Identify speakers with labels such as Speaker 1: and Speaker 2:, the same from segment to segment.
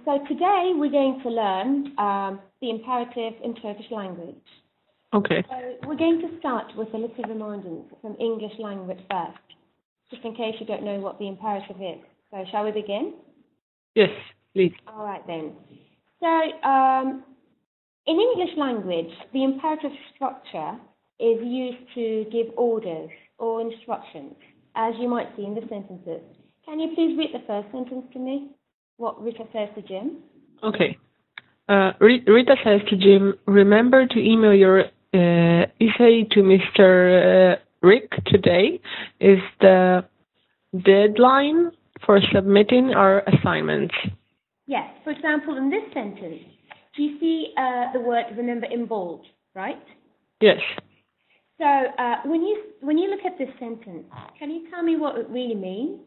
Speaker 1: So today we're going to learn the imperative in Turkish language.
Speaker 2: Okay.
Speaker 1: So we're going to start with a little reminders from English language first, just in case you don't know what the imperative is. So shall we begin?
Speaker 2: Yes, please.
Speaker 1: All right then. So in English language, the imperative structure is used to give orders or instructions, as you might see in the sentences. Can you please read the first sentence to me? What Rita says to Jim?
Speaker 2: Okay. Rita says to Jim, remember to email your essay to Mr. Rick today. Is the deadline for submitting our assignments.
Speaker 1: Yes. For example, in this sentence, do you see the word remember in bold, right?
Speaker 2: Yes.
Speaker 1: So when you look at this sentence, can you tell me what it really means?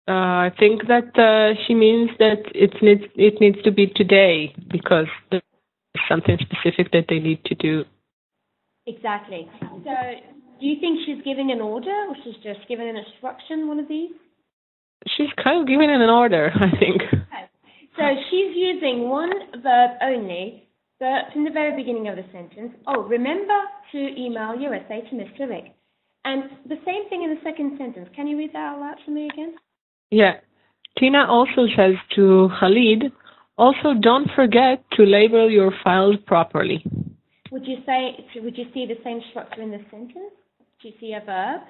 Speaker 2: I think that she means that it needs to be today because there's something specific that they need to do.
Speaker 1: Exactly. So do you think she's giving an order or she's just giving an instruction, one of these?
Speaker 2: She's kind of giving an order, I think.
Speaker 1: Okay. So she's using one verb only, but in the very beginning of the sentence. Oh, remember to email your essay to Mr. Rick. And the same thing in the second sentence. Can you read that out loud for me again?
Speaker 2: Yeah. Tina also says to Khalid, also don't forget to label your files properly.
Speaker 1: Would you see the same structure in the sentence? Do you see a verb?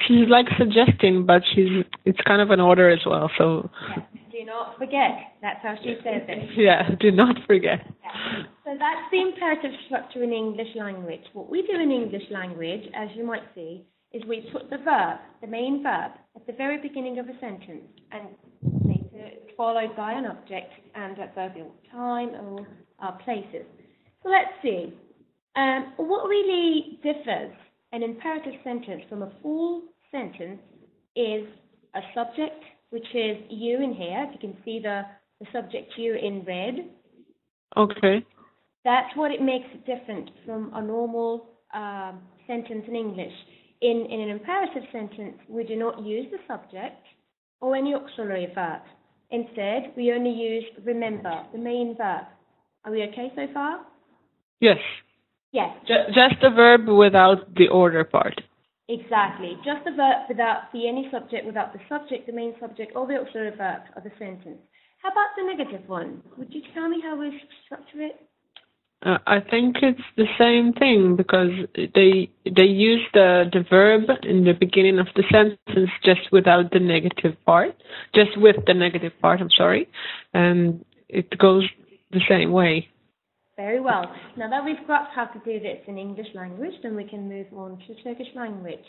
Speaker 2: She's like suggesting, but it's kind of an order as well. So
Speaker 1: yes. Do not forget. That's how she says it.
Speaker 2: Yeah, do not forget.
Speaker 1: Yeah. So that's the imperative structure in English language. What we do in English language, as you might see, is we put the verb, the main verb, at the very beginning of a sentence, and later it's followed by an object and adverbial time or places. So let's see. What really differs an imperative sentence from a full sentence is a subject, which is you in here. If you can see the subject you in red.
Speaker 2: Okay.
Speaker 1: That's what it makes it different from a normal sentence in English. In an imperative sentence, we do not use the subject or any auxiliary verb. Instead, we only use remember, the main verb. Are we okay so far?
Speaker 2: Yes.
Speaker 1: Yes.
Speaker 2: Just the verb without the order part.
Speaker 1: Exactly. Just the verb without any subject, without the subject, the main subject, or the auxiliary verb of the sentence. How about the negative one? Would you tell me how we structure it?
Speaker 2: I think it's the same thing because they use the verb in the beginning of the sentence just without the negative part, just with the negative part, I'm sorry, and it goes the same way.
Speaker 1: Very well. Now that we've got how to do this in English language, then we can move on to Turkish language.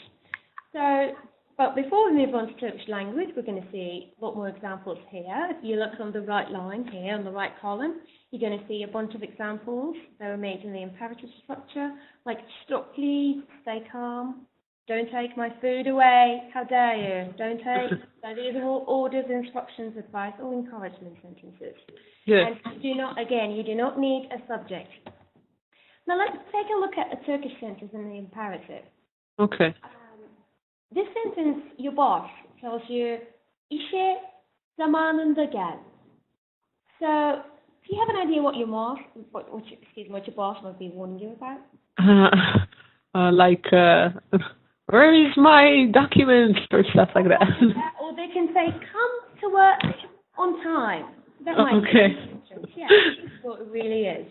Speaker 1: But before we move on to Turkish language, we're going to see a lot more examples here. If you look on the right line here, on the right column, you're going to see a bunch of examples that are made in the imperative structure, like stop please, stay calm, don't take my food away, how dare you, don't take. So these are all orders, instructions, advice, or encouragement sentences.
Speaker 2: Yes.
Speaker 1: And you do not need a subject. Now let's take a look at a Turkish sentence in the imperative.
Speaker 2: Okay.
Speaker 1: This sentence, your boss tells you, işe zamanında gel. So, do you have an idea what your boss might be warning you about?
Speaker 2: Where is my document or stuff like that?
Speaker 1: Or they can say, come to work on time. That might
Speaker 2: okay.
Speaker 1: Yeah, that's what it really is.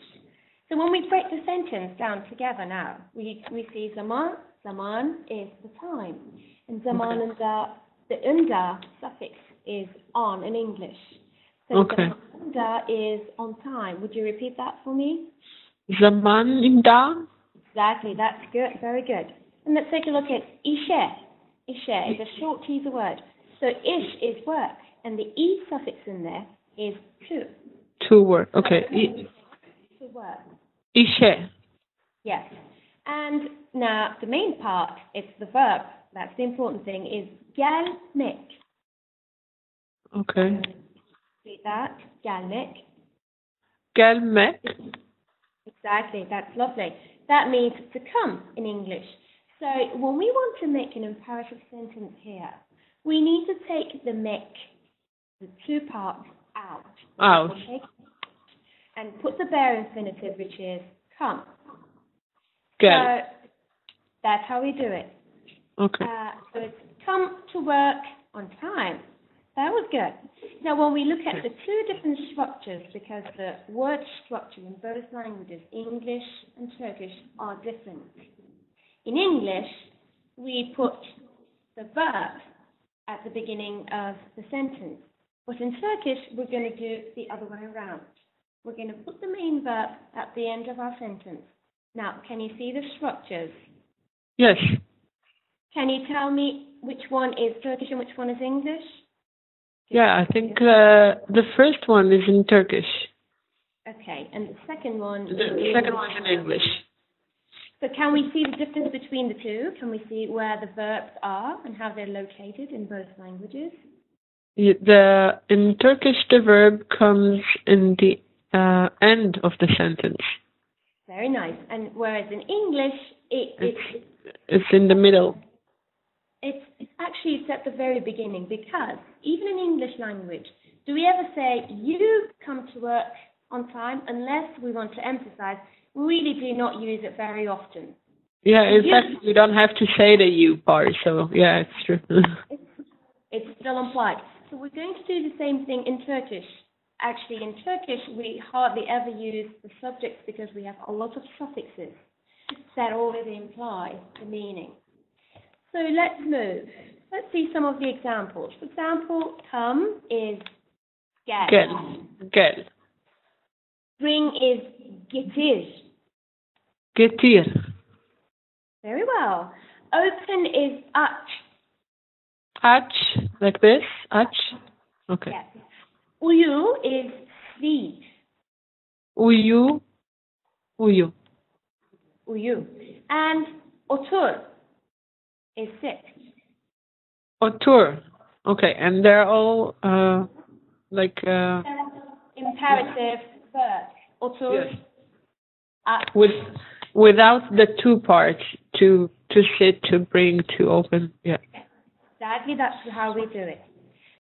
Speaker 1: So when we break the sentence down together now, we see zaman. Zaman is the time. And zamanında, the unda suffix is on in English. So zamanında is on time. Would you repeat that for me?
Speaker 2: Zamanında?
Speaker 1: Exactly, that's good, very good. And let's take a look at işe. Işe is a short teaser word. So ish is work, and the e suffix in there is to.
Speaker 2: To work, okay.
Speaker 1: To work.
Speaker 2: İşe.
Speaker 1: Yes. And now the main part, it's the verb. That's the important thing, is gelmek.
Speaker 2: Okay.
Speaker 1: Read that. Gelmek.
Speaker 2: Gelmek.
Speaker 1: Exactly, that's lovely. That means to come in English. So when we want to make an imperative sentence here, we need to take the mek the two parts out.
Speaker 2: Out.
Speaker 1: Okay? And put the bare infinitive, which is come.
Speaker 2: Gel.
Speaker 1: So that's how we do it.
Speaker 2: Okay.
Speaker 1: So it's come to work on time. That was good. Now, when we look at the two different structures, because the word structure in both languages, English and Turkish, are different. In English, we put the verb at the beginning of the sentence. But in Turkish, we're going to do the other way around. We're going to put the main verb at the end of our sentence. Now, can you see the structures?
Speaker 2: Yes.
Speaker 1: Can you tell me which one is Turkish and which one is English?
Speaker 2: Yeah, I think the first one is in Turkish.
Speaker 1: Okay, and the second one
Speaker 2: The second one is in English.
Speaker 1: So can we see the difference between the two? Can we see where the verbs are and how they're located in both languages?
Speaker 2: In Turkish, the verb comes in the end of the sentence.
Speaker 1: Very nice. And whereas in English,
Speaker 2: it's in the middle.
Speaker 1: It's at the very beginning, because even in English language, do we ever say, you come to work on time, unless we want to emphasize, we really do not use it very often.
Speaker 2: Yeah, in fact, we don't have to say the you part, so yeah, it's true.
Speaker 1: It's still implied. So we're going to do the same thing in Turkish. Actually, in Turkish, we hardly ever use the subjects because we have a lot of suffixes that already imply the meaning. So let's move. Let's see some of the examples. For example, come is gel.
Speaker 2: Gel.
Speaker 1: Bring is getir.
Speaker 2: Getir.
Speaker 1: Very well. Open is aç.
Speaker 2: Aç, like this? Aç. Okay.
Speaker 1: Yes. Uyu is sleep.
Speaker 2: Uyu. Uyu.
Speaker 1: Uyu. And otur is sit.
Speaker 2: Otur. Okay, and they're all
Speaker 1: Imperative verbs. Otur.
Speaker 2: Yes. Without the two parts, to sit, to bring, to open. Yeah.
Speaker 1: Exactly, that's how we do it.